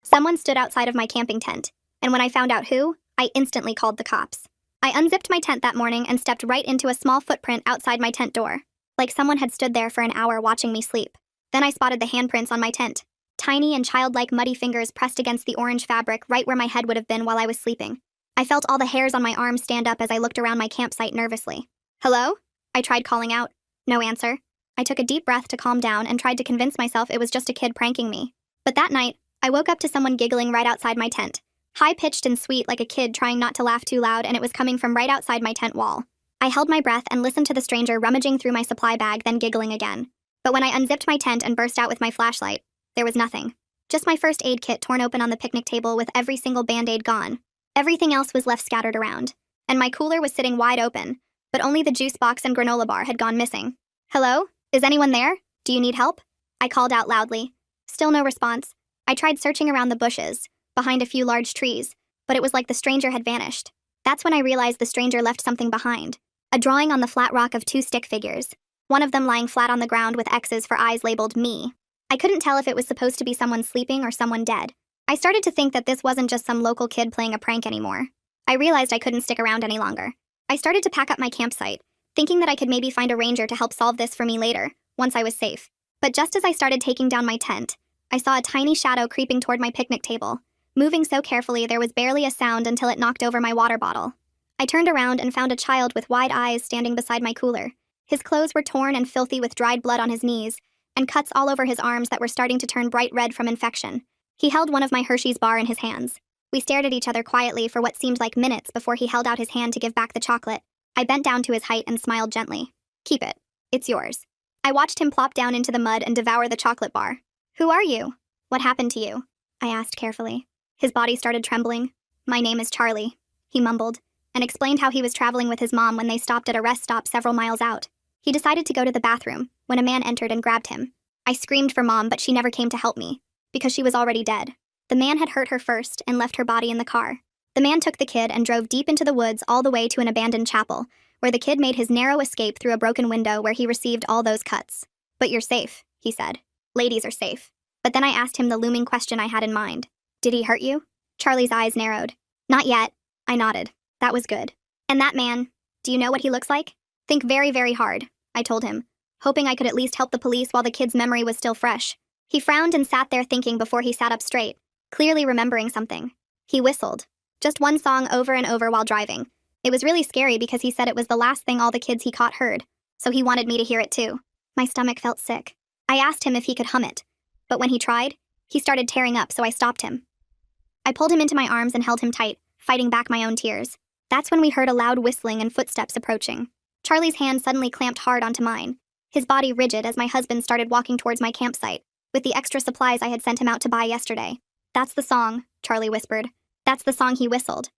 Someone stood outside of my camping tent, and when I found out who, I instantly called the cops. I unzipped my tent that morning and stepped right into a small footprint outside my tent door, like someone had stood there for an hour watching me sleep. Then I spotted the handprints on my tent, tiny and childlike muddy fingers pressed against the orange fabric right where my head would have been while I was sleeping. I felt all the hairs on my arms stand up as I looked around my campsite nervously. Hello? I tried calling out. No answer. I took a deep breath to calm down and tried to convince myself it was just a kid pranking me. But that night, I woke up to someone giggling right outside my tent. High-pitched and sweet like a kid trying not to laugh too loud, and it was coming from right outside my tent wall. I held my breath and listened to the stranger rummaging through my supply bag, then giggling again. But when I unzipped my tent and burst out with my flashlight, there was nothing. Just my first aid kit torn open on the picnic table with every single Band-Aid gone. Everything else was left scattered around. And my cooler was sitting wide open, but only the juice box and granola bar had gone missing. Hello? Is anyone there? Do you need help? I called out loudly. Still no response. I tried searching around the bushes, behind a few large trees, but it was like the stranger had vanished. That's when I realized the stranger left something behind. A drawing on the flat rock of two stick figures, one of them lying flat on the ground with X's for eyes labeled me. I couldn't tell if it was supposed to be someone sleeping or someone dead. I started to think that this wasn't just some local kid playing a prank anymore. I realized I couldn't stick around any longer. I started to pack up my campsite, thinking that I could maybe find a ranger to help solve this for me later, once I was safe. But just as I started taking down my tent, I saw a tiny shadow creeping toward my picnic table, moving so carefully there was barely a sound until it knocked over my water bottle. I turned around and found a child with wide eyes standing beside my cooler. His clothes were torn and filthy with dried blood on his knees, and cuts all over his arms that were starting to turn bright red from infection. He held one of my Hershey's bar in his hands. We stared at each other quietly for what seemed like minutes before he held out his hand to give back the chocolate. I bent down to his height and smiled gently. Keep it. It's yours. I watched him plop down into the mud and devour the chocolate bar. Who are you? What happened to you? I asked carefully. His body started trembling. My name is Charlie, he mumbled, and explained how he was traveling with his mom when they stopped at a rest stop several miles out. He decided to go to the bathroom when a man entered and grabbed him. I screamed for Mom, but she never came to help me, because she was already dead. The man had hurt her first and left her body in the car. The man took the kid and drove deep into the woods all the way to an abandoned chapel, where the kid made his narrow escape through a broken window where he received all those cuts. But you're safe, he said. Ladies are safe. But then I asked him the looming question I had in mind. Did he hurt you? Charlie's eyes narrowed. Not yet. I nodded. That was good. And that man, do you know what he looks like? Think very, very hard, I told him, hoping I could at least help the police while the kid's memory was still fresh. He frowned and sat there thinking before he sat up straight, clearly remembering something. He whistled. Just one song over and over while driving. It was really scary because he said it was the last thing all the kids he caught heard, so he wanted me to hear it too. My stomach felt sick. I asked him if he could hum it, but when he tried, he started tearing up, so I stopped him. I pulled him into my arms and held him tight, fighting back my own tears. That's when we heard a loud whistling and footsteps approaching. Charlie's hand suddenly clamped hard onto mine, his body rigid as my husband started walking towards my campsite, with the extra supplies I had sent him out to buy yesterday. That's the song, Charlie whispered. That's the song he whistled.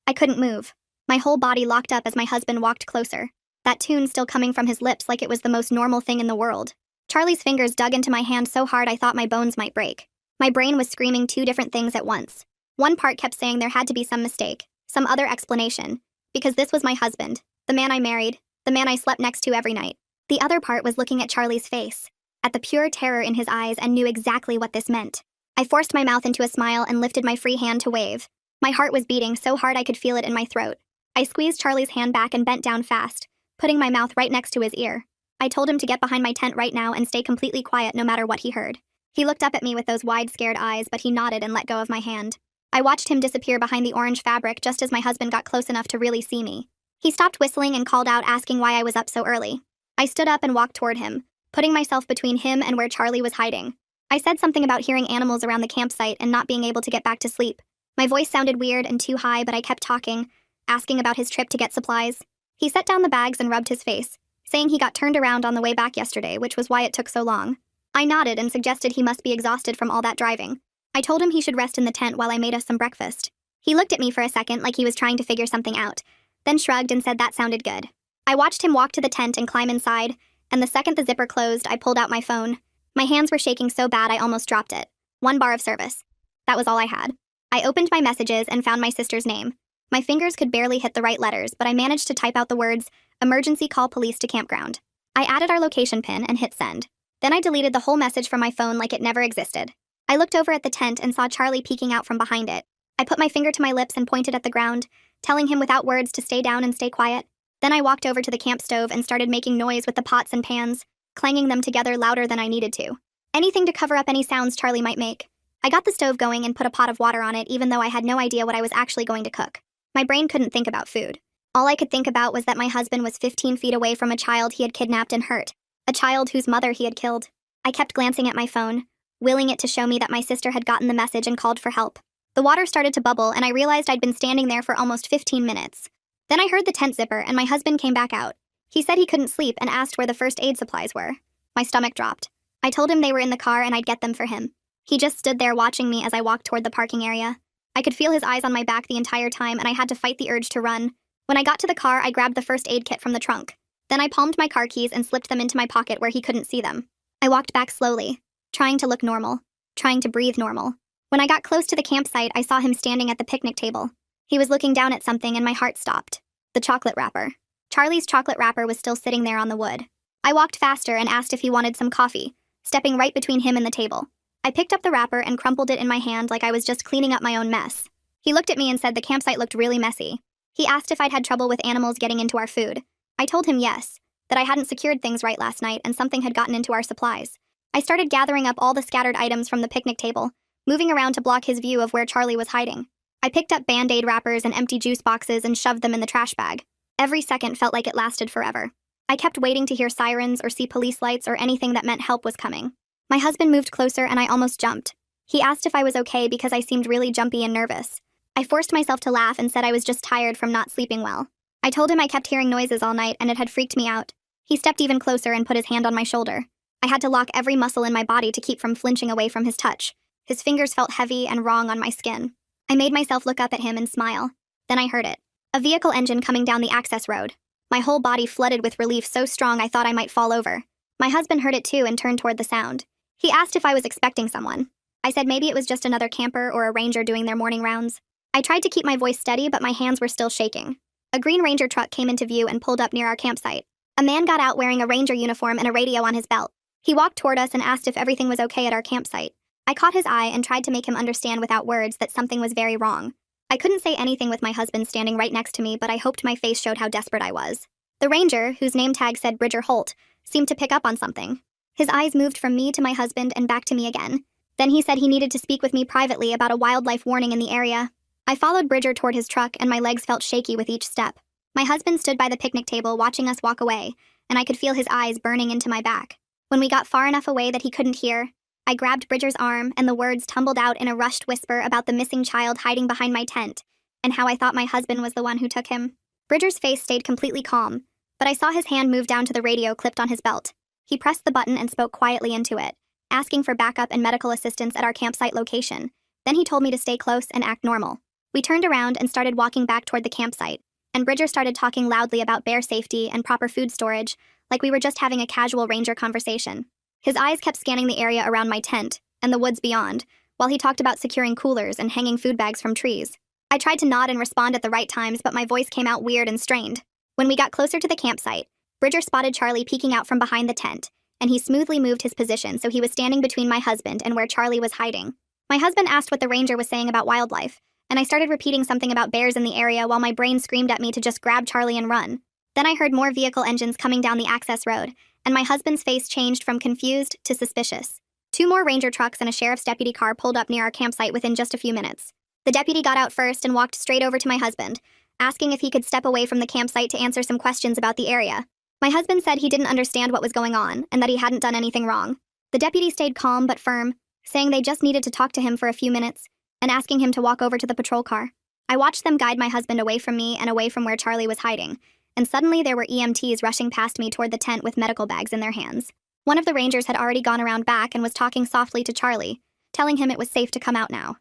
I couldn't move. My whole body locked up as my husband walked closer, that tune still coming from his lips like it was the most normal thing in the world. Charlie's fingers dug into my hand so hard I thought my bones might break. My brain was screaming two different things at once. One part kept saying there had to be some mistake, some other explanation, because this was my husband, the man I married, the man I slept next to every night. The other part was looking at Charlie's face, at the pure terror in his eyes, and knew exactly what this meant. I forced my mouth into a smile and lifted my free hand to wave. My heart was beating so hard I could feel it in my throat. I squeezed Charlie's hand back and bent down fast, putting my mouth right next to his ear. I told him to get behind my tent right now and stay completely quiet no matter what he heard. He looked up at me with those wide, scared eyes, but he nodded and let go of my hand. I watched him disappear behind the orange fabric just as my husband got close enough to really see me. He stopped whistling and called out, asking why I was up so early. I stood up and walked toward him, putting myself between him and where Charlie was hiding. I said something about hearing animals around the campsite and not being able to get back to sleep. My voice sounded weird and too high, but I kept talking, asking about his trip to get supplies. He set down the bags and rubbed his face, saying he got turned around on the way back yesterday, which was why it took so long. I nodded and suggested he must be exhausted from all that driving. I told him he should rest in the tent while I made us some breakfast. He looked at me for a second like he was trying to figure something out, then shrugged and said that sounded good. I watched him walk to the tent and climb inside, and the second the zipper closed, I pulled out my phone. My hands were shaking so bad I almost dropped it. 1 bar of service. That was all I had. I opened my messages and found my sister's name. My fingers could barely hit the right letters, but I managed to type out the words, "Emergency call police to campground." I added our location pin and hit send. Then I deleted the whole message from my phone like it never existed. I looked over at the tent and saw Charlie peeking out from behind it. I put my finger to my lips and pointed at the ground, telling him without words to stay down and stay quiet. Then I walked over to the camp stove and started making noise with the pots and pans, clanging them together louder than I needed to. Anything to cover up any sounds Charlie might make. I got the stove going and put a pot of water on it, even though I had no idea what I was actually going to cook. My brain couldn't think about food. All I could think about was that my husband was 15 feet away from a child he had kidnapped and hurt, a child whose mother he had killed. I kept glancing at my phone, willing it to show me that my sister had gotten the message and called for help. The water started to bubble, and I realized I'd been standing there for almost 15 minutes. Then I heard the tent zipper, and my husband came back out. He said he couldn't sleep and asked where the first aid supplies were. My stomach dropped. I told him they were in the car and I'd get them for him. He just stood there watching me as I walked toward the parking area. I could feel his eyes on my back the entire time, and I had to fight the urge to run. When I got to the car, I grabbed the first aid kit from the trunk. Then I palmed my car keys and slipped them into my pocket where he couldn't see them. I walked back slowly, trying to look normal, trying to breathe normal. When I got close to the campsite, I saw him standing at the picnic table. He was looking down at something and my heart stopped. The chocolate wrapper. Charlie's chocolate wrapper was still sitting there on the wood. I walked faster and asked if he wanted some coffee, stepping right between him and the table. I picked up the wrapper and crumpled it in my hand like I was just cleaning up my own mess. He looked at me and said the campsite looked really messy. He asked if I'd had trouble with animals getting into our food. I told him yes, that I hadn't secured things right last night and something had gotten into our supplies. I started gathering up all the scattered items from the picnic table, moving around to block his view of where Charlie was hiding. I picked up Band-Aid wrappers and empty juice boxes and shoved them in the trash bag. Every second felt like it lasted forever. I kept waiting to hear sirens or see police lights or anything that meant help was coming. My husband moved closer and I almost jumped. He asked if I was okay because I seemed really jumpy and nervous. I forced myself to laugh and said I was just tired from not sleeping well. I told him I kept hearing noises all night and it had freaked me out. He stepped even closer and put his hand on my shoulder. I had to lock every muscle in my body to keep from flinching away from his touch. His fingers felt heavy and wrong on my skin. I made myself look up at him and smile. Then I heard it. A vehicle engine coming down the access road. My whole body flooded with relief so strong I thought I might fall over. My husband heard it too and turned toward the sound. He asked if I was expecting someone. I said maybe it was just another camper or a ranger doing their morning rounds. I tried to keep my voice steady, but my hands were still shaking. A green ranger truck came into view and pulled up near our campsite. A man got out wearing a ranger uniform and a radio on his belt. He walked toward us and asked if everything was okay at our campsite. I caught his eye and tried to make him understand without words that something was very wrong. I couldn't say anything with my husband standing right next to me, but I hoped my face showed how desperate I was. The ranger, whose name tag said Bridger Holt, seemed to pick up on something. His eyes moved from me to my husband and back to me again. Then he said he needed to speak with me privately about a wildlife warning in the area. I followed Bridger toward his truck and my legs felt shaky with each step. My husband stood by the picnic table watching us walk away, and I could feel his eyes burning into my back. When we got far enough away that he couldn't hear, I grabbed Bridger's arm and the words tumbled out in a rushed whisper about the missing child hiding behind my tent, and how I thought my husband was the one who took him. Bridger's face stayed completely calm, but I saw his hand move down to the radio clipped on his belt. He pressed the button and spoke quietly into it, asking for backup and medical assistance at our campsite location. Then he told me to stay close and act normal. We turned around and started walking back toward the campsite, and Bridger started talking loudly about bear safety and proper food storage, like we were just having a casual ranger conversation. His eyes kept scanning the area around my tent and the woods beyond, while he talked about securing coolers and hanging food bags from trees. I tried to nod and respond at the right times, but my voice came out weird and strained. When we got closer to the campsite, Bridger spotted Charlie peeking out from behind the tent, and he smoothly moved his position so he was standing between my husband and where Charlie was hiding. My husband asked what the ranger was saying about wildlife, and I started repeating something about bears in the area while my brain screamed at me to just grab Charlie and run. Then I heard more vehicle engines coming down the access road, and my husband's face changed from confused to suspicious. 2 more ranger trucks and a sheriff's deputy car pulled up near our campsite within just a few minutes. The deputy got out first and walked straight over to my husband, asking if he could step away from the campsite to answer some questions about the area. My husband said he didn't understand what was going on and that he hadn't done anything wrong. The deputy stayed calm but firm, saying they just needed to talk to him for a few minutes and asking him to walk over to the patrol car. I watched them guide my husband away from me and away from where Charlie was hiding, and suddenly there were EMTs rushing past me toward the tent with medical bags in their hands. One of the rangers had already gone around back and was talking softly to Charlie, telling him it was safe to come out now.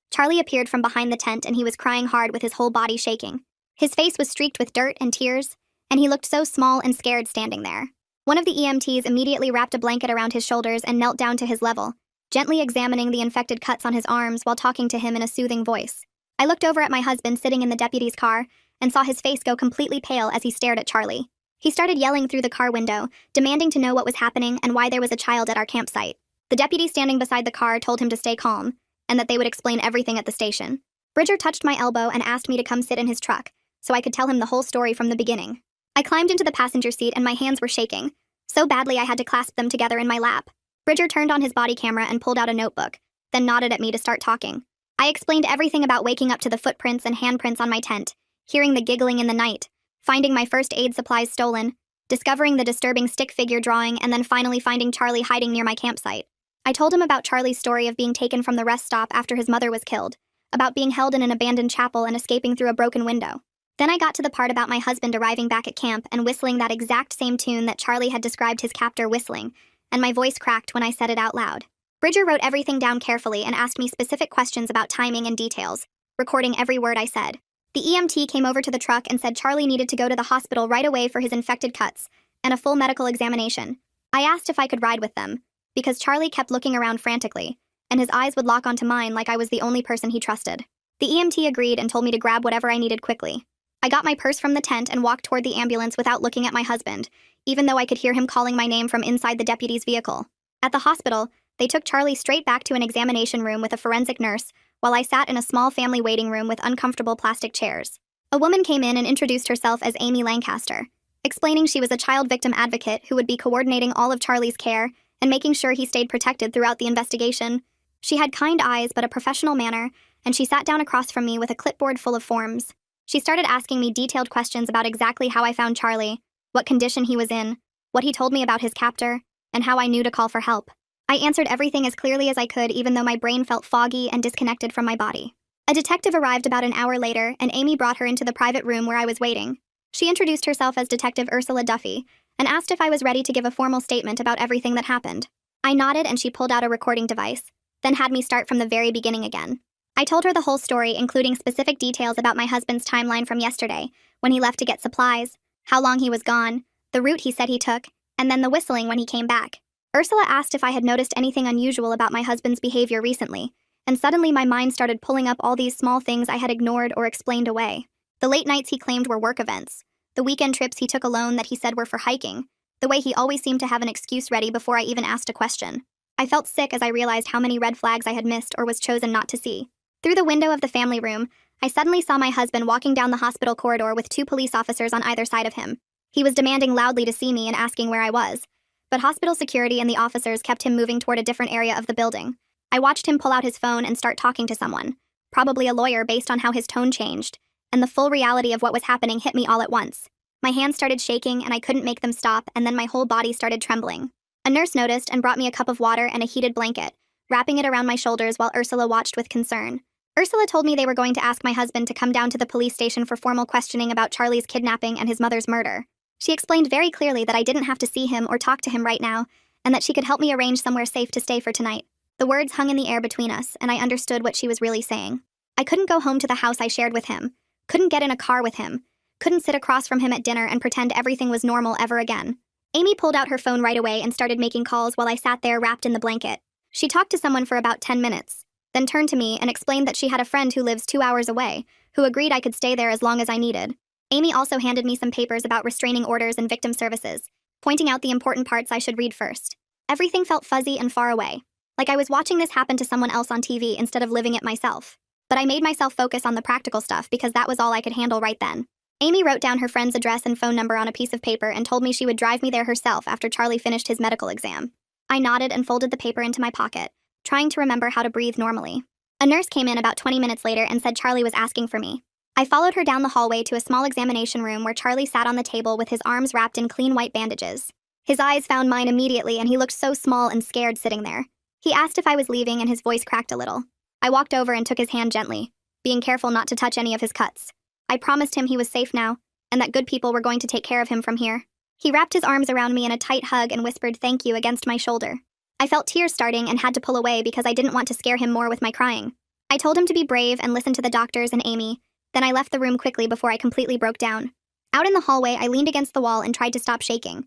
Charlie appeared from behind the tent and he was crying hard with his whole body shaking. His face was streaked with dirt and tears, and he looked so small and scared standing there. One of the EMTs immediately wrapped a blanket around his shoulders and knelt down to his level, gently examining the infected cuts on his arms while talking to him in a soothing voice. I looked over at my husband sitting in the deputy's car and saw his face go completely pale as he stared at Charlie. He started yelling through the car window, demanding to know what was happening and why there was a child at our campsite. The deputy standing beside the car told him to stay calm, and that they would explain everything at the station. Bridger touched my elbow and asked me to come sit in his truck, so I could tell him the whole story from the beginning. I climbed into the passenger seat and my hands were shaking, so badly I had to clasp them together in my lap. Bridger turned on his body camera and pulled out a notebook, then nodded at me to start talking. I explained everything about waking up to the footprints and handprints on my tent, hearing the giggling in the night, finding my first aid supplies stolen, discovering the disturbing stick figure drawing, and then finally finding Charlie hiding near my campsite. I told him about Charlie's story of being taken from the rest stop after his mother was killed, about being held in an abandoned chapel and escaping through a broken window. Then I got to the part about my husband arriving back at camp and whistling that exact same tune that Charlie had described his captor whistling, and my voice cracked when I said it out loud. Bridger wrote everything down carefully and asked me specific questions about timing and details, recording every word I said. The EMT came over to the truck and said Charlie needed to go to the hospital right away for his infected cuts and a full medical examination. I asked if I could ride with them, because Charlie kept looking around frantically, and his eyes would lock onto mine like I was the only person he trusted. The EMT agreed and told me to grab whatever I needed quickly. I got my purse from the tent and walked toward the ambulance without looking at my husband, even though I could hear him calling my name from inside the deputy's vehicle. At the hospital, they took Charlie straight back to an examination room with a forensic nurse, while I sat in a small family waiting room with uncomfortable plastic chairs. A woman came in and introduced herself as Amy Lancaster, explaining she was a child victim advocate who would be coordinating all of Charlie's care and making sure he stayed protected throughout the investigation. She had kind eyes but a professional manner, and she sat down across from me with a clipboard full of forms. She started asking me detailed questions about exactly how I found Charlie, what condition he was in, what he told me about his captor, and how I knew to call for help. I answered everything as clearly as I could, even though my brain felt foggy and disconnected from my body. A detective arrived about an hour later, and Amy brought her into the private room where I was waiting. She introduced herself as Detective Ursula Duffy and asked if I was ready to give a formal statement about everything that happened. I nodded and she pulled out a recording device, then had me start from the very beginning again. I told her the whole story, including specific details about my husband's timeline from yesterday, when he left to get supplies, how long he was gone, the route he said he took, and then the whistling when he came back. Ursula asked if I had noticed anything unusual about my husband's behavior recently, and suddenly my mind started pulling up all these small things I had ignored or explained away. The late nights he claimed were work events, the weekend trips he took alone that he said were for hiking, the way he always seemed to have an excuse ready before I even asked a question. I felt sick as I realized how many red flags I had missed or was chosen not to see. Through the window of the family room, I suddenly saw my husband walking down the hospital corridor with 2 police officers on either side of him. He was demanding loudly to see me and asking where I was, but hospital security and the officers kept him moving toward a different area of the building. I watched him pull out his phone and start talking to someone, probably a lawyer based on how his tone changed, and the full reality of what was happening hit me all at once. My hands started shaking and I couldn't make them stop, and then my whole body started trembling. A nurse noticed and brought me a cup of water and a heated blanket, wrapping it around my shoulders while Ursula watched with concern. Ursula told me they were going to ask my husband to come down to the police station for formal questioning about Charlie's kidnapping and his mother's murder. She explained very clearly that I didn't have to see him or talk to him right now, and that she could help me arrange somewhere safe to stay for tonight. The words hung in the air between us, and I understood what she was really saying. I couldn't go home to the house I shared with him, couldn't get in a car with him, couldn't sit across from him at dinner and pretend everything was normal ever again. Amy pulled out her phone right away and started making calls while I sat there wrapped in the blanket. She talked to someone for about 10 minutes, then turned to me and explained that she had a friend who lives 2 hours away, who agreed I could stay there as long as I needed. Amy also handed me some papers about restraining orders and victim services, pointing out the important parts I should read first. Everything felt fuzzy and far away, like I was watching this happen to someone else on TV instead of living it myself. But I made myself focus on the practical stuff because that was all I could handle right then. Amy wrote down her friend's address and phone number on a piece of paper and told me she would drive me there herself after Charlie finished his medical exam. I nodded and folded the paper into my pocket, trying to remember how to breathe normally. A nurse came in about 20 minutes later and said Charlie was asking for me. I followed her down the hallway to a small examination room where Charlie sat on the table with his arms wrapped in clean white bandages. His eyes found mine immediately and he looked so small and scared sitting there. He asked if I was leaving and his voice cracked a little. I walked over and took his hand gently, being careful not to touch any of his cuts. I promised him he was safe now, and that good people were going to take care of him from here. He wrapped his arms around me in a tight hug and whispered thank you against my shoulder. I felt tears starting and had to pull away because I didn't want to scare him more with my crying. I told him to be brave and listen to the doctors and Amy, then I left the room quickly before I completely broke down. Out in the hallway, I leaned against the wall and tried to stop shaking.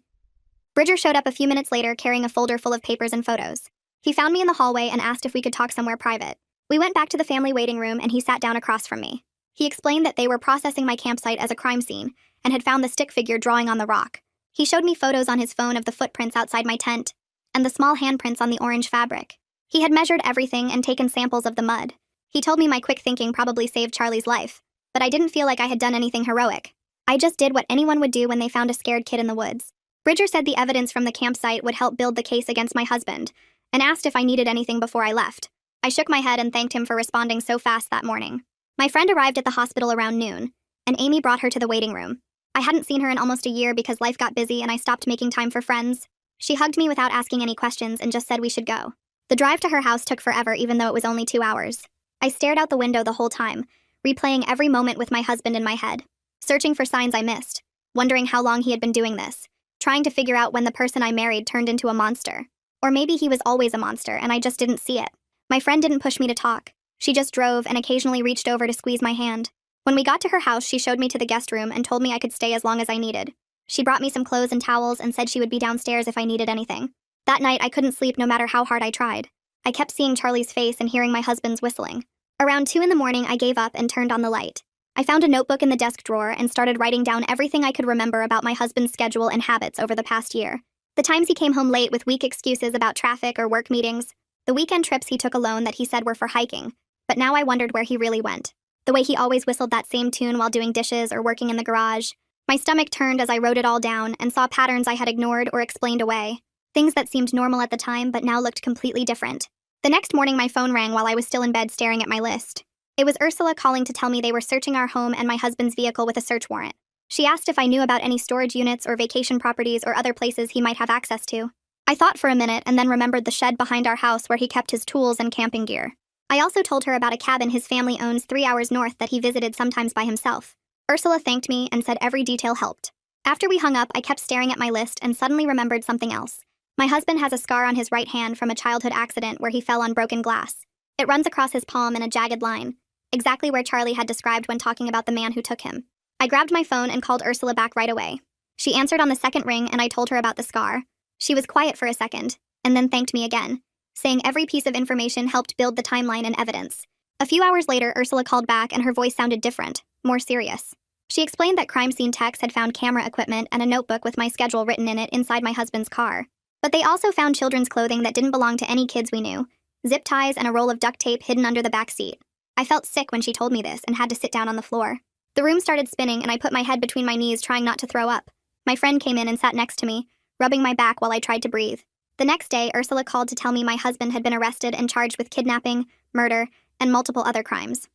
Bridger showed up a few minutes later carrying a folder full of papers and photos. He found me in the hallway and asked if we could talk somewhere private. We went back to the family waiting room and he sat down across from me. He explained that they were processing my campsite as a crime scene and had found the stick figure drawing on the rock. He showed me photos on his phone of the footprints outside my tent, and the small handprints on the orange fabric. He had measured everything and taken samples of the mud. He told me my quick thinking probably saved Charlie's life, but I didn't feel like I had done anything heroic. I just did what anyone would do when they found a scared kid in the woods. Bridger said the evidence from the campsite would help build the case against my husband, and asked if I needed anything before I left. I shook my head and thanked him for responding so fast that morning. My friend arrived at the hospital around noon, and Amy brought her to the waiting room. I hadn't seen her in almost a year because life got busy and I stopped making time for friends. She hugged me without asking any questions and just said we should go. The drive to her house took forever even though it was only 2 hours. I stared out the window the whole time, replaying every moment with my husband in my head, searching for signs I missed, wondering how long he had been doing this, trying to figure out when the person I married turned into a monster. Or maybe he was always a monster and I just didn't see it. My friend didn't push me to talk. She just drove and occasionally reached over to squeeze my hand. When we got to her house, she showed me to the guest room and told me I could stay as long as I needed. She brought me some clothes and towels and said she would be downstairs if I needed anything. That night, I couldn't sleep no matter how hard I tried. I kept seeing Charlie's face and hearing my husband's whistling. Around 2 in the morning, I gave up and turned on the light. I found a notebook in the desk drawer and started writing down everything I could remember about my husband's schedule and habits over the past year. The times he came home late with weak excuses about traffic or work meetings. The weekend trips he took alone that he said were for hiking. But now I wondered where he really went. The way he always whistled that same tune while doing dishes or working in the garage. My stomach turned as I wrote it all down and saw patterns I had ignored or explained away. Things that seemed normal at the time but now looked completely different. The next morning my phone rang while I was still in bed staring at my list. It was Ursula calling to tell me they were searching our home and my husband's vehicle with a search warrant. She asked if I knew about any storage units or vacation properties or other places he might have access to. I thought for a minute and then remembered the shed behind our house where he kept his tools and camping gear. I also told her about a cabin his family owns 3 hours north that he visited sometimes by himself. Ursula thanked me and said every detail helped. After we hung up, I kept staring at my list and suddenly remembered something else. My husband has a scar on his right hand from a childhood accident where he fell on broken glass. It runs across his palm in a jagged line, exactly where Charlie had described when talking about the man who took him. I grabbed my phone and called Ursula back right away. She answered on the second ring and I told her about the scar. She was quiet for a second, and then thanked me again, saying every piece of information helped build the timeline and evidence. A few hours later, Ursula called back and her voice sounded different, more serious. She explained that crime scene techs had found camera equipment and a notebook with my schedule written in it inside my husband's car. But they also found children's clothing that didn't belong to any kids we knew, zip ties and a roll of duct tape hidden under the back seat. I felt sick when she told me this and had to sit down on the floor. The room started spinning and I put my head between my knees trying not to throw up. My friend came in and sat next to me, rubbing my back while I tried to breathe. The next day, Ursula called to tell me my husband had been arrested and charged with kidnapping, murder, and multiple other crimes.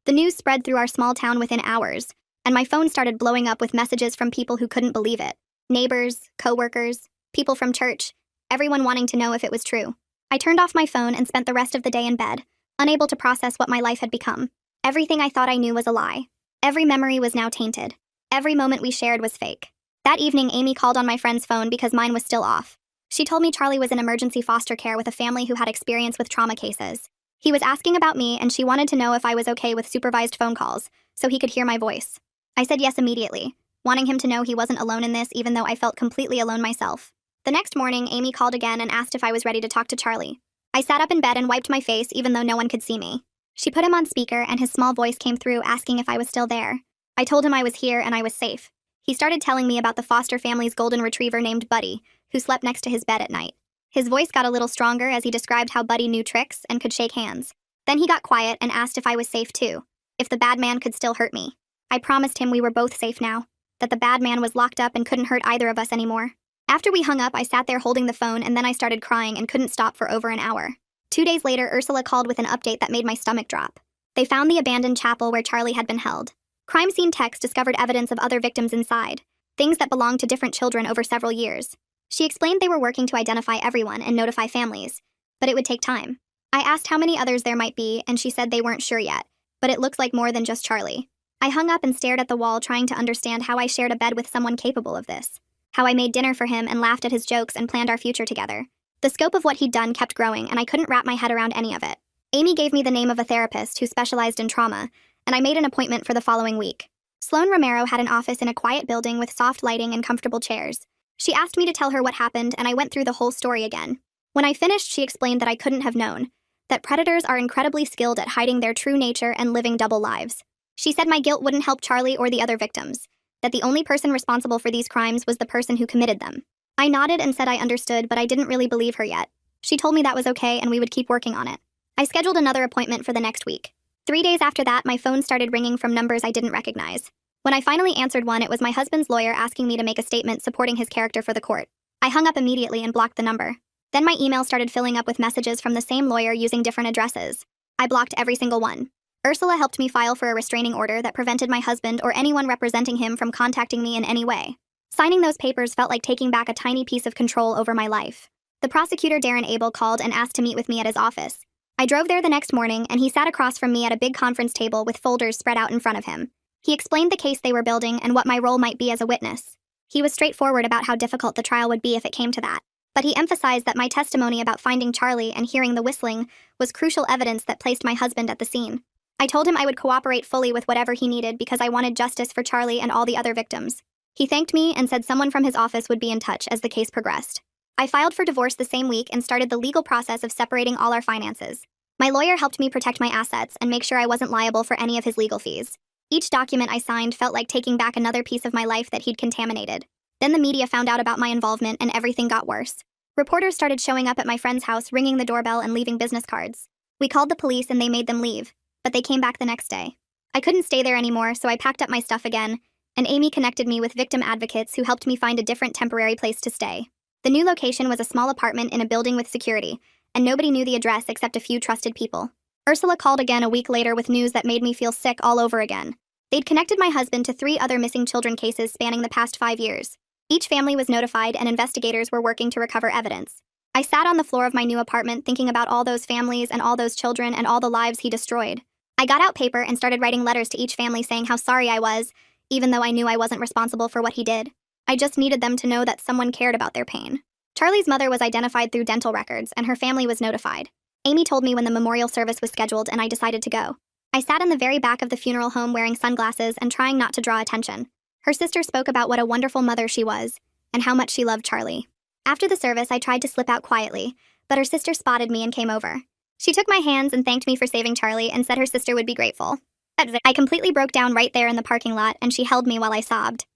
The news spread through our small town within hours, and my phone started blowing up with messages from people who couldn't believe it. Neighbors, co-workers, people from church, everyone wanting to know if it was true. I turned off my phone and spent the rest of the day in bed, unable to process what my life had become. Everything I thought I knew was a lie. Every memory was now tainted. Every moment we shared was fake. That evening, Amy called on my friend's phone because mine was still off. She told me Charlie was in emergency foster care with a family who had experience with trauma cases. He was asking about me and she wanted to know if I was okay with supervised phone calls, so he could hear my voice. I said yes immediately, wanting him to know he wasn't alone in this even though I felt completely alone myself. The next morning, Amy called again and asked if I was ready to talk to Charlie. I sat up in bed and wiped my face even though no one could see me. She put him on speaker and his small voice came through asking if I was still there. I told him I was here and I was safe. He started telling me about the foster family's golden retriever named Buddy, who slept next to his bed at night. His voice got a little stronger as he described how Buddy knew tricks and could shake hands. Then he got quiet and asked if I was safe too, if the bad man could still hurt me. I promised him we were both safe now, that the bad man was locked up and couldn't hurt either of us anymore. After we hung up, I sat there holding the phone and then I started crying and couldn't stop for over an hour. 2 days later, Ursula called with an update that made my stomach drop. They found the abandoned chapel where Charlie had been held. Crime scene techs discovered evidence of other victims inside, things that belonged to different children over several years. She explained they were working to identify everyone and notify families, but it would take time. I asked how many others there might be, and she said they weren't sure yet, but it looked like more than just Charlie. I hung up and stared at the wall trying to understand how I shared a bed with someone capable of this, how I made dinner for him and laughed at his jokes and planned our future together. The scope of what he'd done kept growing, and I couldn't wrap my head around any of it. Amy gave me the name of a therapist who specialized in trauma, and I made an appointment for the following week. Sloan Romero had an office in a quiet building with soft lighting and comfortable chairs. She asked me to tell her what happened, and I went through the whole story again. When I finished, she explained that I couldn't have known, that predators are incredibly skilled at hiding their true nature and living double lives. She said my guilt wouldn't help Charlie or the other victims, that the only person responsible for these crimes was the person who committed them. I nodded and said I understood, but I didn't really believe her yet. She told me that was okay and we would keep working on it. I scheduled another appointment for the next week. 3 days after that, my phone started ringing from numbers I didn't recognize. When I finally answered one, it was my husband's lawyer asking me to make a statement supporting his character for the court. I hung up immediately and blocked the number. Then my email started filling up with messages from the same lawyer using different addresses. I blocked every single one. Ursula helped me file for a restraining order that prevented my husband or anyone representing him from contacting me in any way. Signing those papers felt like taking back a tiny piece of control over my life. The prosecutor Darren Abel called and asked to meet with me at his office. I drove there the next morning, and he sat across from me at a big conference table with folders spread out in front of him. He explained the case they were building and what my role might be as a witness. He was straightforward about how difficult the trial would be if it came to that. But he emphasized that my testimony about finding Charlie and hearing the whistling was crucial evidence that placed my husband at the scene. I told him I would cooperate fully with whatever he needed because I wanted justice for Charlie and all the other victims. He thanked me and said someone from his office would be in touch as the case progressed. I filed for divorce the same week and started the legal process of separating all our finances. My lawyer helped me protect my assets and make sure I wasn't liable for any of his legal fees. Each document I signed felt like taking back another piece of my life that he'd contaminated. Then the media found out about my involvement and everything got worse. Reporters started showing up at my friend's house, ringing the doorbell and leaving business cards. We called the police and they made them leave, but they came back the next day. I couldn't stay there anymore, so I packed up my stuff again, and Amy connected me with victim advocates who helped me find a different temporary place to stay. The new location was a small apartment in a building with security, and nobody knew the address except a few trusted people. Ursula called again a week later with news that made me feel sick all over again. They'd connected my husband to 3 other missing children cases spanning the past 5 years. Each family was notified and investigators were working to recover evidence. I sat on the floor of my new apartment thinking about all those families and all those children and all the lives he destroyed. I got out paper and started writing letters to each family saying how sorry I was, even though I knew I wasn't responsible for what he did. I just needed them to know that someone cared about their pain. Charlie's mother was identified through dental records, and her family was notified. Amy told me when the memorial service was scheduled, and I decided to go. I sat in the very back of the funeral home wearing sunglasses and trying not to draw attention. Her sister spoke about what a wonderful mother she was, and how much she loved Charlie. After the service, I tried to slip out quietly, but her sister spotted me and came over. She took my hands and thanked me for saving Charlie and said her sister would be grateful. I completely broke down right there in the parking lot, and she held me while I sobbed.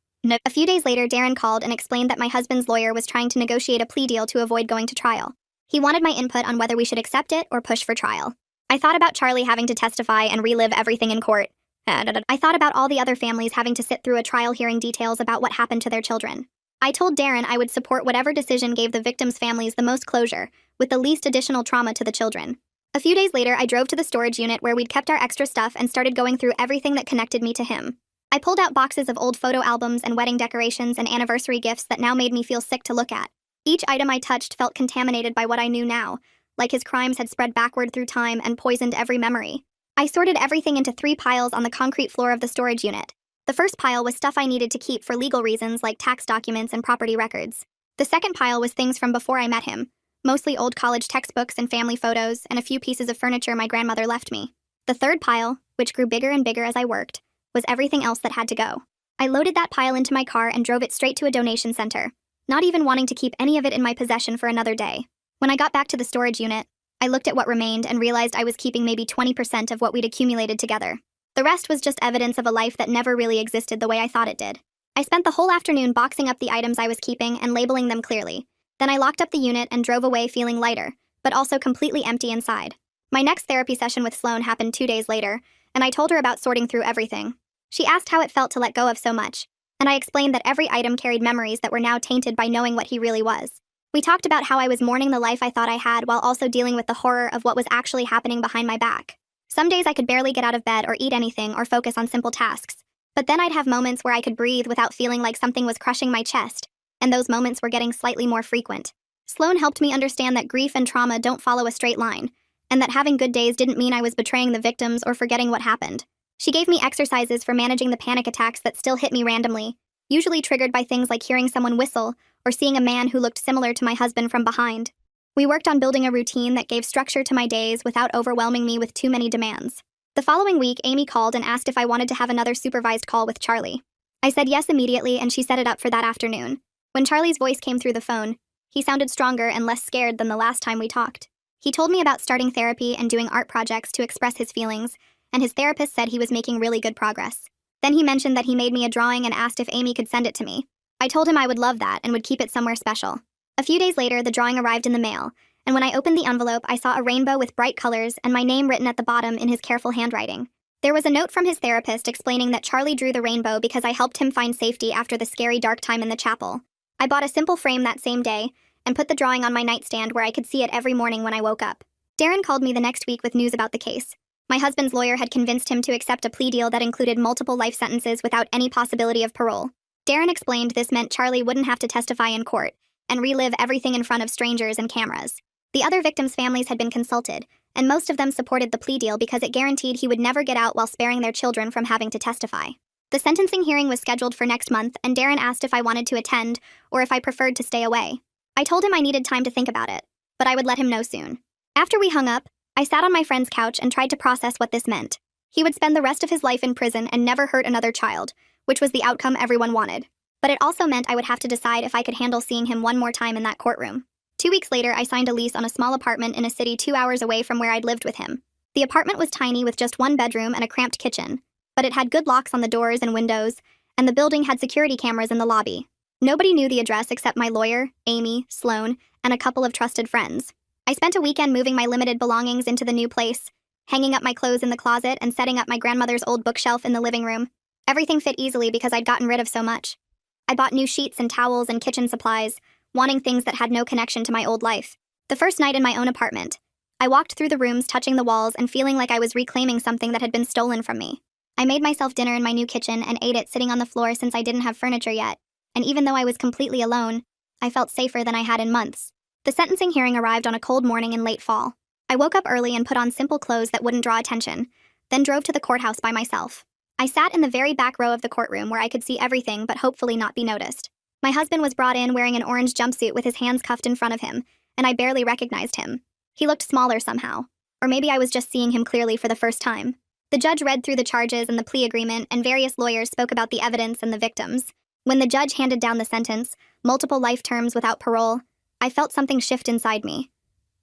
A few days later, Darren called and explained that my husband's lawyer was trying to negotiate a plea deal to avoid going to trial. He wanted my input on whether we should accept it or push for trial. I thought about Charlie having to testify and relive everything in court. I thought about all the other families having to sit through a trial hearing details about what happened to their children. I told Darren I would support whatever decision gave the victims' families the most closure, with the least additional trauma to the children. A few days later, I drove to the storage unit where we'd kept our extra stuff and started going through everything that connected me to him. I pulled out boxes of old photo albums and wedding decorations and anniversary gifts that now made me feel sick to look at. Each item I touched felt contaminated by what I knew now, like his crimes had spread backward through time and poisoned every memory. I sorted everything into 3 piles on the concrete floor of the storage unit. The first pile was stuff I needed to keep for legal reasons like tax documents and property records. The second pile was things from before I met him, mostly old college textbooks and family photos and a few pieces of furniture my grandmother left me. The third pile, which grew bigger and bigger as I worked, was everything else that had to go. I loaded that pile into my car and drove it straight to a donation center, not even wanting to keep any of it in my possession for another day. When I got back to the storage unit, I looked at what remained and realized I was keeping maybe 20% of what we'd accumulated together. The rest was just evidence of a life that never really existed the way I thought it did. I spent the whole afternoon boxing up the items I was keeping and labeling them clearly. Then I locked up the unit and drove away feeling lighter, but also completely empty inside. My next therapy session with Sloane happened 2 days later, and I told her about sorting through everything. She asked how it felt to let go of so much, and I explained that every item carried memories that were now tainted by knowing what he really was. We talked about how I was mourning the life I thought I had while also dealing with the horror of what was actually happening behind my back. Some days I could barely get out of bed or eat anything or focus on simple tasks, but then I'd have moments where I could breathe without feeling like something was crushing my chest, and those moments were getting slightly more frequent. Sloane helped me understand that grief and trauma don't follow a straight line, and that having good days didn't mean I was betraying the victims or forgetting what happened. She gave me exercises for managing the panic attacks that still hit me randomly, usually triggered by things like hearing someone whistle or seeing a man who looked similar to my husband from behind. We worked on building a routine that gave structure to my days without overwhelming me with too many demands. The following week, Amy called and asked if I wanted to have another supervised call with Charlie. I said yes immediately, and she set it up for that afternoon. When Charlie's voice came through the phone, he sounded stronger and less scared than the last time we talked. He told me about starting therapy and doing art projects to express his feelings, and his therapist said he was making really good progress. Then he mentioned that he made me a drawing and asked if Amy could send it to me. I told him I would love that and would keep it somewhere special. A few days later, the drawing arrived in the mail, and when I opened the envelope, I saw a rainbow with bright colors and my name written at the bottom in his careful handwriting. There was a note from his therapist explaining that Charlie drew the rainbow because I helped him find safety after the scary dark time in the chapel. I bought a simple frame that same day and put the drawing on my nightstand where I could see it every morning when I woke up. Darren called me the next week with news about the case. My husband's lawyer had convinced him to accept a plea deal that included multiple life sentences without any possibility of parole. Darren explained this meant Charlie wouldn't have to testify in court and relive everything in front of strangers and cameras. The other victims' families had been consulted, and most of them supported the plea deal because it guaranteed he would never get out while sparing their children from having to testify. The sentencing hearing was scheduled for next month, and Darren asked if I wanted to attend or if I preferred to stay away. I told him I needed time to think about it, but I would let him know soon. After we hung up, I sat on my friend's couch and tried to process what this meant. He would spend the rest of his life in prison and never hurt another child, which was the outcome everyone wanted. But it also meant I would have to decide if I could handle seeing him one more time in that courtroom. 2 weeks later, I signed a lease on a small apartment in a city 2 hours away from where I'd lived with him. The apartment was tiny with just one bedroom and a cramped kitchen, but it had good locks on the doors and windows, and the building had security cameras in the lobby. Nobody knew the address except my lawyer, Amy, Sloan, and a couple of trusted friends. I spent a weekend moving my limited belongings into the new place, hanging up my clothes in the closet and setting up my grandmother's old bookshelf in the living room. Everything fit easily because I'd gotten rid of so much. I bought new sheets and towels and kitchen supplies, wanting things that had no connection to my old life. The first night in my own apartment, I walked through the rooms touching the walls and feeling like I was reclaiming something that had been stolen from me. I made myself dinner in my new kitchen and ate it sitting on the floor since I didn't have furniture yet, and even though I was completely alone, I felt safer than I had in months. The sentencing hearing arrived on a cold morning in late fall. I woke up early and put on simple clothes that wouldn't draw attention, then drove to the courthouse by myself. I sat in the very back row of the courtroom where I could see everything but hopefully not be noticed. My husband was brought in wearing an orange jumpsuit with his hands cuffed in front of him, and I barely recognized him. He looked smaller somehow. Or maybe I was just seeing him clearly for the first time. The judge read through the charges and the plea agreement, and various lawyers spoke about the evidence and the victims. When the judge handed down the sentence, multiple life terms without parole, I felt something shift inside me.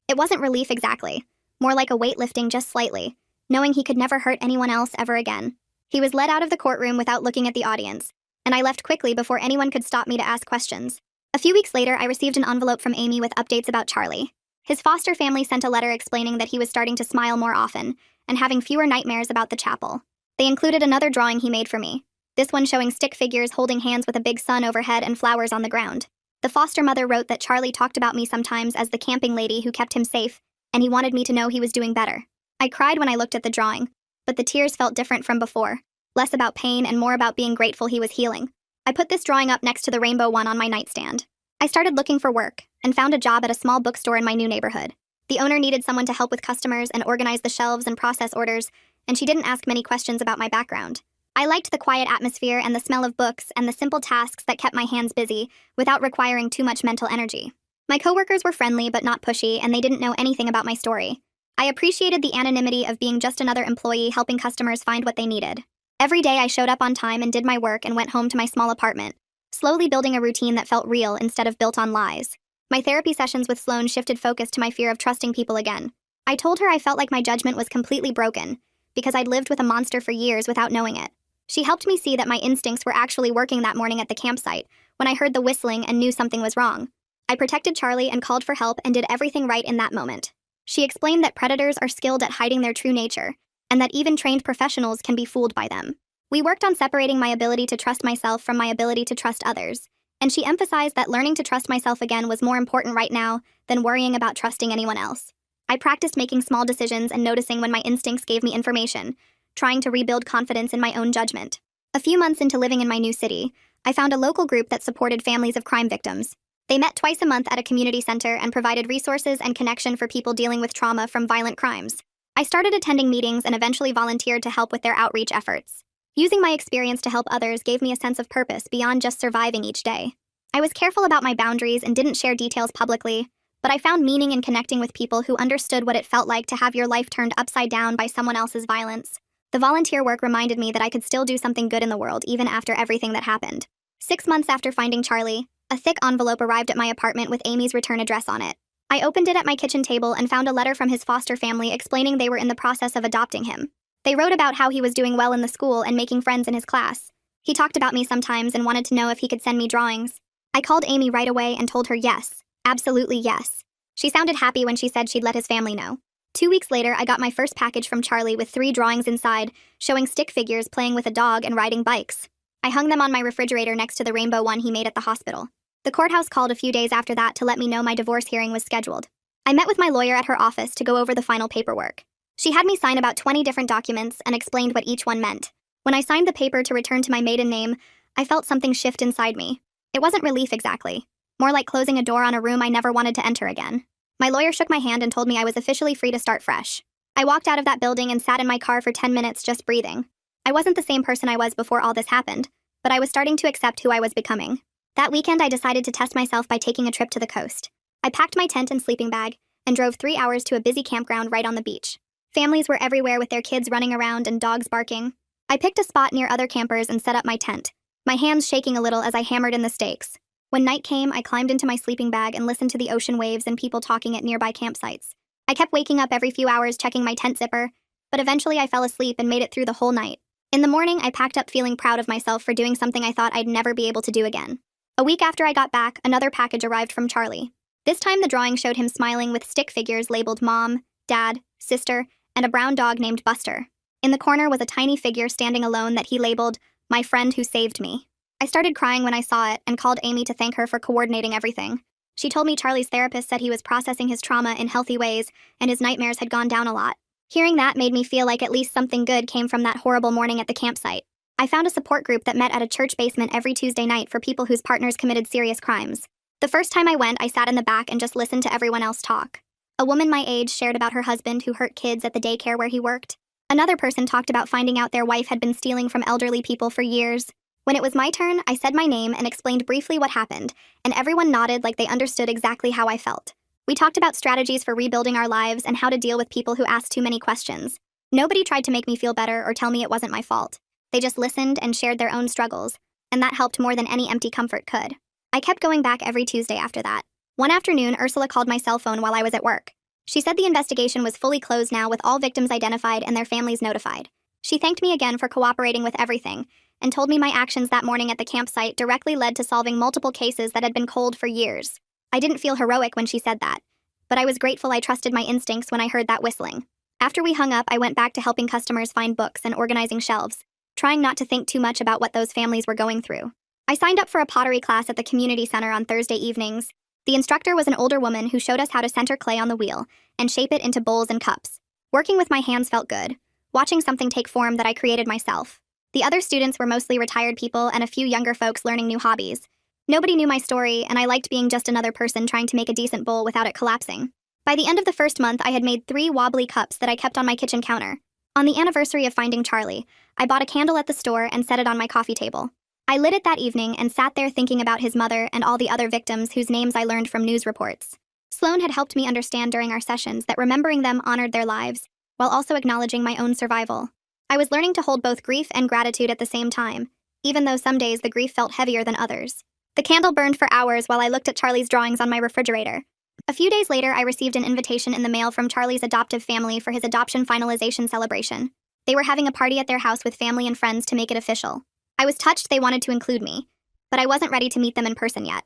It wasn't relief exactly, more like a weight lifting just slightly, knowing he could never hurt anyone else ever again. He was led out of the courtroom without looking at the audience, and I left quickly before anyone could stop me to ask questions. A few weeks later, I received an envelope from Amy with updates about Charlie. His foster family sent a letter explaining that he was starting to smile more often and having fewer nightmares about the chapel. They included another drawing he made for me, this one showing stick figures holding hands with a big sun overhead and flowers on the ground. The foster mother wrote that Charlie talked about me sometimes as the camping lady who kept him safe, and he wanted me to know he was doing better. I cried when I looked at the drawing, but the tears felt different from before, less about pain and more about being grateful he was healing. I put this drawing up next to the rainbow one on my nightstand. I started looking for work and found a job at a small bookstore in my new neighborhood. The owner needed someone to help with customers and organize the shelves and process orders, and she didn't ask many questions about my background. I liked the quiet atmosphere and the smell of books and the simple tasks that kept my hands busy without requiring too much mental energy. My coworkers were friendly but not pushy, and they didn't know anything about my story. I appreciated the anonymity of being just another employee helping customers find what they needed. Every day I showed up on time and did my work and went home to my small apartment, slowly building a routine that felt real instead of built on lies. My therapy sessions with Sloan shifted focus to my fear of trusting people again. I told her I felt like my judgment was completely broken because I'd lived with a monster for years without knowing it. She helped me see that my instincts were actually working that morning at the campsite when I heard the whistling and knew something was wrong. I protected Charlie and called for help and did everything right in that moment. She explained that predators are skilled at hiding their true nature, and that even trained professionals can be fooled by them. We worked on separating my ability to trust myself from my ability to trust others, and she emphasized that learning to trust myself again was more important right now than worrying about trusting anyone else. I practiced making small decisions and noticing when my instincts gave me information, trying to rebuild confidence in my own judgment. A few months into living in my new city, I found a local group that supported families of crime victims. They met twice a month at a community center and provided resources and connection for people dealing with trauma from violent crimes. I started attending meetings and eventually volunteered to help with their outreach efforts. Using my experience to help others gave me a sense of purpose beyond just surviving each day. I was careful about my boundaries and didn't share details publicly, but I found meaning in connecting with people who understood what it felt like to have your life turned upside down by someone else's violence. The volunteer work reminded me that I could still do something good in the world even after everything that happened. 6 months after finding Charlie, a thick envelope arrived at my apartment with Amy's return address on it. I opened it at my kitchen table and found a letter from his foster family explaining they were in the process of adopting him. They wrote about how he was doing well in the school and making friends in his class. He talked about me sometimes and wanted to know if he could send me drawings. I called Amy right away and told her yes, absolutely yes. She sounded happy when she said she'd let his family know. 2 weeks later, I got my first package from Charlie with 3 drawings inside, showing stick figures playing with a dog and riding bikes. I hung them on my refrigerator next to the rainbow one he made at the hospital. The courthouse called a few days after that to let me know my divorce hearing was scheduled. I met with my lawyer at her office to go over the final paperwork. She had me sign about 20 different documents and explained what each one meant. When I signed the paper to return to my maiden name, I felt something shift inside me. It wasn't relief exactly, more like closing a door on a room I never wanted to enter again. My lawyer shook my hand and told me I was officially free to start fresh. I walked out of that building and sat in my car for 10 minutes just breathing. I wasn't the same person I was before all this happened, but I was starting to accept who I was becoming. That weekend, I decided to test myself by taking a trip to the coast. I packed my tent and sleeping bag and drove 3 hours to a busy campground right on the beach. Families were everywhere with their kids running around and dogs barking. I picked a spot near other campers and set up my tent, my hands shaking a little as I hammered in the stakes. When night came, I climbed into my sleeping bag and listened to the ocean waves and people talking at nearby campsites. I kept waking up every few hours checking my tent zipper, but eventually I fell asleep and made it through the whole night. In the morning, I packed up feeling proud of myself for doing something I thought I'd never be able to do again. A week after I got back, another package arrived from Charlie. This time the drawing showed him smiling with stick figures labeled Mom, Dad, Sister, and a brown dog named Buster. In the corner was a tiny figure standing alone that he labeled, My Friend Who Saved Me. I started crying when I saw it and called Amy to thank her for coordinating everything. She told me Charlie's therapist said he was processing his trauma in healthy ways and his nightmares had gone down a lot. Hearing that made me feel like at least something good came from that horrible morning at the campsite. I found a support group that met at a church basement every Tuesday night for people whose partners committed serious crimes. The first time I went, I sat in the back and just listened to everyone else talk. A woman my age shared about her husband who hurt kids at the daycare where he worked. Another person talked about finding out their wife had been stealing from elderly people for years. When it was my turn, I said my name and explained briefly what happened, and everyone nodded like they understood exactly how I felt. We talked about strategies for rebuilding our lives and how to deal with people who asked too many questions. Nobody tried to make me feel better or tell me it wasn't my fault. They just listened and shared their own struggles, and that helped more than any empty comfort could. I kept going back every Tuesday after that. One afternoon, Ursula called my cell phone while I was at work. She said the investigation was fully closed now with all victims identified and their families notified. She thanked me again for cooperating with everything, and told me my actions that morning at the campsite directly led to solving multiple cases that had been cold for years. I didn't feel heroic when she said that, but I was grateful I trusted my instincts when I heard that whistling. After we hung up, I went back to helping customers find books and organizing shelves, trying not to think too much about what those families were going through. I signed up for a pottery class at the community center on Thursday evenings. The instructor was an older woman who showed us how to center clay on the wheel and shape it into bowls and cups. Working with my hands felt good, watching something take form that I created myself. The other students were mostly retired people and a few younger folks learning new hobbies. Nobody knew my story, and I liked being just another person trying to make a decent bowl without it collapsing. By the end of the first month, I had made 3 wobbly cups that I kept on my kitchen counter. On the anniversary of finding Charlie, I bought a candle at the store and set it on my coffee table. I lit it that evening and sat there thinking about his mother and all the other victims whose names I learned from news reports. Sloan had helped me understand during our sessions that remembering them honored their lives, while also acknowledging my own survival. I was learning to hold both grief and gratitude at the same time, even though some days the grief felt heavier than others. The candle burned for hours while I looked at Charlie's drawings on my refrigerator. A few days later, I received an invitation in the mail from Charlie's adoptive family for his adoption finalization celebration. They were having a party at their house with family and friends to make it official. I was touched they wanted to include me, but I wasn't ready to meet them in person yet.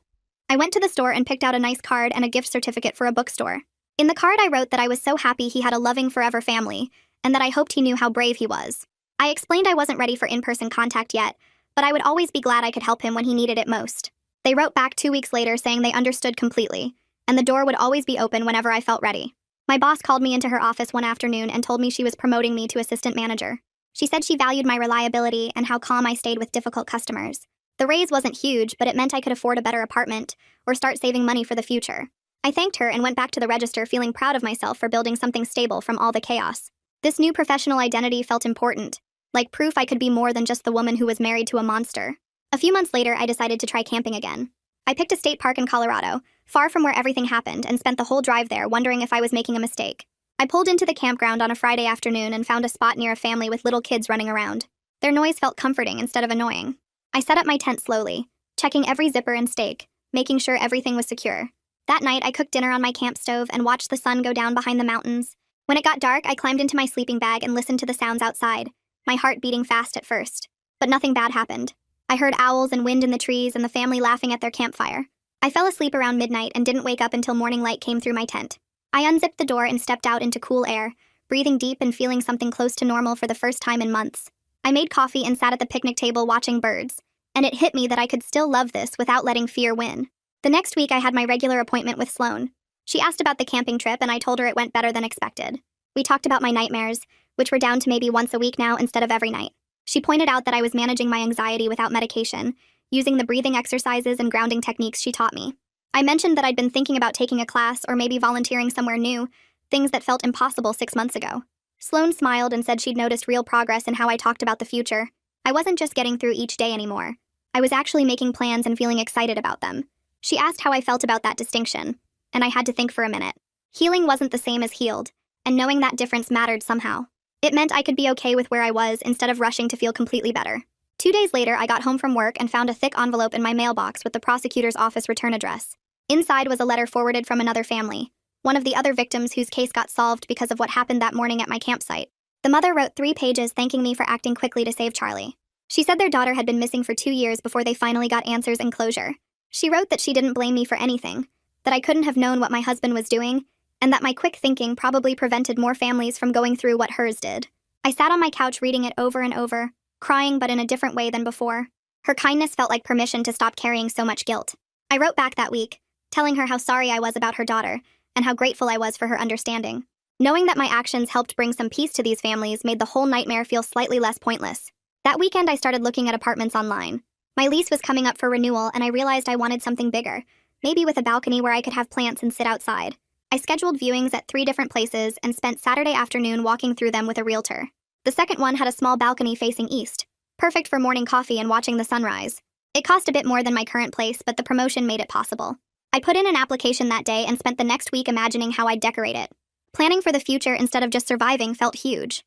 I went to the store and picked out a nice card and a gift certificate for a bookstore. In the card, I wrote that I was so happy he had a loving forever family, and that I hoped he knew how brave he was. I explained I wasn't ready for in-person contact yet, but I would always be glad I could help him when he needed it most. They wrote back 2 weeks later saying they understood completely, and the door would always be open whenever I felt ready. My boss called me into her office one afternoon and told me she was promoting me to assistant manager. She said she valued my reliability and how calm I stayed with difficult customers. The raise wasn't huge, but it meant I could afford a better apartment or start saving money for the future. I thanked her and went back to the register feeling proud of myself for building something stable from all the chaos. This new professional identity felt important, like proof I could be more than just the woman who was married to a monster. A few months later, I decided to try camping again. I picked a state park in Colorado, far from where everything happened, and spent the whole drive there wondering if I was making a mistake. I pulled into the campground on a Friday afternoon and found a spot near a family with little kids running around. Their noise felt comforting instead of annoying. I set up my tent slowly, checking every zipper and stake, making sure everything was secure. That night, I cooked dinner on my camp stove and watched the sun go down behind the mountains. When it got dark, I climbed into my sleeping bag and listened to the sounds outside, my heart beating fast at first. But nothing bad happened. I heard owls and wind in the trees and the family laughing at their campfire. I fell asleep around midnight and didn't wake up until morning light came through my tent. I unzipped the door and stepped out into cool air, breathing deep and feeling something close to normal for the first time in months. I made coffee and sat at the picnic table watching birds, and it hit me that I could still love this without letting fear win. The next week I had my regular appointment with Sloane. She asked about the camping trip and I told her it went better than expected. We talked about my nightmares, which were down to maybe once a week now instead of every night. She pointed out that I was managing my anxiety without medication, using the breathing exercises and grounding techniques she taught me. I mentioned that I'd been thinking about taking a class or maybe volunteering somewhere new, things that felt impossible 6 months ago. Sloane smiled and said she'd noticed real progress in how I talked about the future. I wasn't just getting through each day anymore. I was actually making plans and feeling excited about them. She asked how I felt about that distinction, and I had to think for a minute. Healing wasn't the same as healed, and knowing that difference mattered somehow. It meant I could be okay with where I was instead of rushing to feel completely better. 2 days later, I got home from work and found a thick envelope in my mailbox with the prosecutor's office return address. Inside was a letter forwarded from another family, one of the other victims whose case got solved because of what happened that morning at my campsite. The mother wrote 3 pages thanking me for acting quickly to save Charlie. She said their daughter had been missing for 2 years before they finally got answers and closure. She wrote that she didn't blame me for anything, that I couldn't have known what my husband was doing, and that my quick thinking probably prevented more families from going through what hers did. I sat on my couch reading it over and over, crying but in a different way than before. Her kindness felt like permission to stop carrying so much guilt. I wrote back that week, telling her how sorry I was about her daughter, and how grateful I was for her understanding. Knowing that my actions helped bring some peace to these families made the whole nightmare feel slightly less pointless. That weekend I started looking at apartments online. My lease was coming up for renewal and I realized I wanted something bigger, maybe with a balcony where I could have plants and sit outside. I scheduled viewings at 3 different places and spent Saturday afternoon walking through them with a realtor. The second one had a small balcony facing east, perfect for morning coffee and watching the sunrise. It cost a bit more than my current place, but the promotion made it possible. I put in an application that day and spent the next week imagining how I'd decorate it. Planning for the future instead of just surviving felt huge.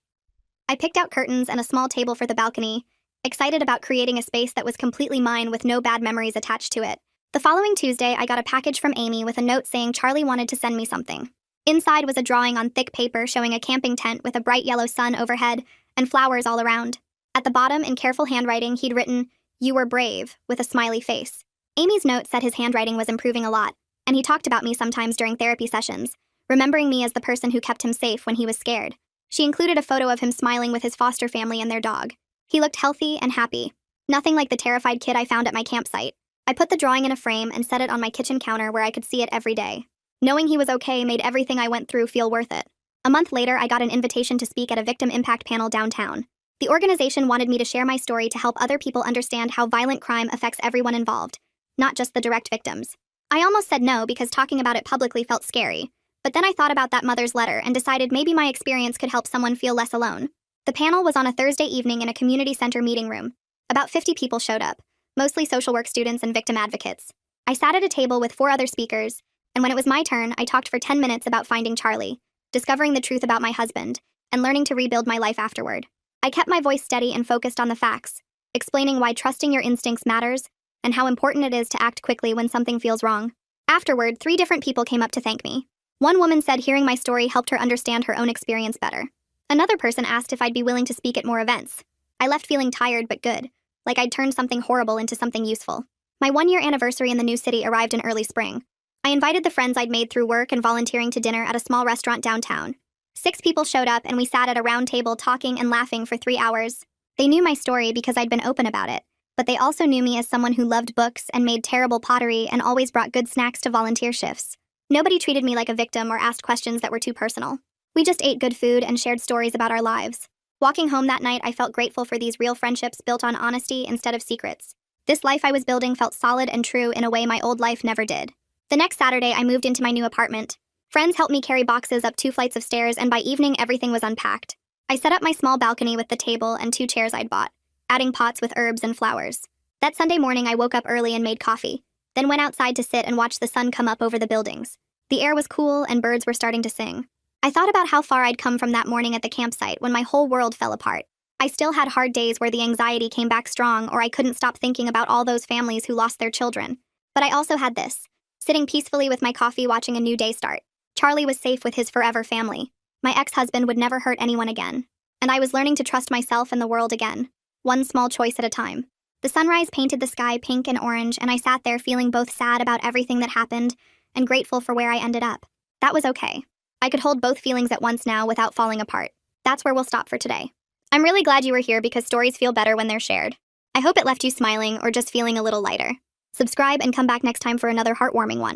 I picked out curtains and a small table for the balcony, excited about creating a space that was completely mine with no bad memories attached to it. The following Tuesday, I got a package from Amy with a note saying Charlie wanted to send me something. Inside was a drawing on thick paper showing a camping tent with a bright yellow sun overhead and flowers all around. At the bottom, in careful handwriting, he'd written, "You were brave," with a smiley face. Amy's note said his handwriting was improving a lot, and he talked about me sometimes during therapy sessions, remembering me as the person who kept him safe when he was scared. She included a photo of him smiling with his foster family and their dog. He looked healthy and happy. Nothing like the terrified kid I found at my campsite. I put the drawing in a frame and set it on my kitchen counter where I could see it every day. Knowing he was okay made everything I went through feel worth it. A month later, I got an invitation to speak at a victim impact panel downtown. The organization wanted me to share my story to help other people understand how violent crime affects everyone involved, not just the direct victims. I almost said no because talking about it publicly felt scary, but then I thought about that mother's letter and decided maybe my experience could help someone feel less alone. The panel was on a Thursday evening in a community center meeting room. About 50 people showed up, mostly social work students and victim advocates. I sat at a table with 4 other speakers, and when it was my turn, I talked for 10 minutes about finding Charlie, discovering the truth about my husband, and learning to rebuild my life afterward. I kept my voice steady and focused on the facts, explaining why trusting your instincts matters and how important it is to act quickly when something feels wrong. Afterward, 3 different people came up to thank me. One woman said hearing my story helped her understand her own experience better. Another person asked if I'd be willing to speak at more events. I left feeling tired but good, like I'd turned something horrible into something useful. My 1-year anniversary in the new city arrived in early spring. I invited the friends I'd made through work and volunteering to dinner at a small restaurant downtown. 6 people showed up and we sat at a round table talking and laughing for 3 hours. They knew my story because I'd been open about it, but they also knew me as someone who loved books and made terrible pottery and always brought good snacks to volunteer shifts. Nobody treated me like a victim or asked questions that were too personal. We just ate good food and shared stories about our lives. Walking home that night, I felt grateful for these real friendships built on honesty instead of secrets. This life I was building felt solid and true in a way my old life never did. The next Saturday, I moved into my new apartment. Friends helped me carry boxes up 2 flights of stairs, and by evening, everything was unpacked. I set up my small balcony with the table and 2 chairs I'd bought, adding pots with herbs and flowers. That Sunday morning, I woke up early and made coffee, then went outside to sit and watch the sun come up over the buildings. The air was cool and birds were starting to sing. I thought about how far I'd come from that morning at the campsite when my whole world fell apart. I still had hard days where the anxiety came back strong or I couldn't stop thinking about all those families who lost their children. But I also had this, sitting peacefully with my coffee watching a new day start. Charlie was safe with his forever family. My ex-husband would never hurt anyone again. And I was learning to trust myself and the world again, one small choice at a time. The sunrise painted the sky pink and orange, and I sat there feeling both sad about everything that happened and grateful for where I ended up. That was okay. I could hold both feelings at once now without falling apart. That's where we'll stop for today. I'm really glad you were here because stories feel better when they're shared. I hope it left you smiling or just feeling a little lighter. Subscribe and come back next time for another heartwarming one.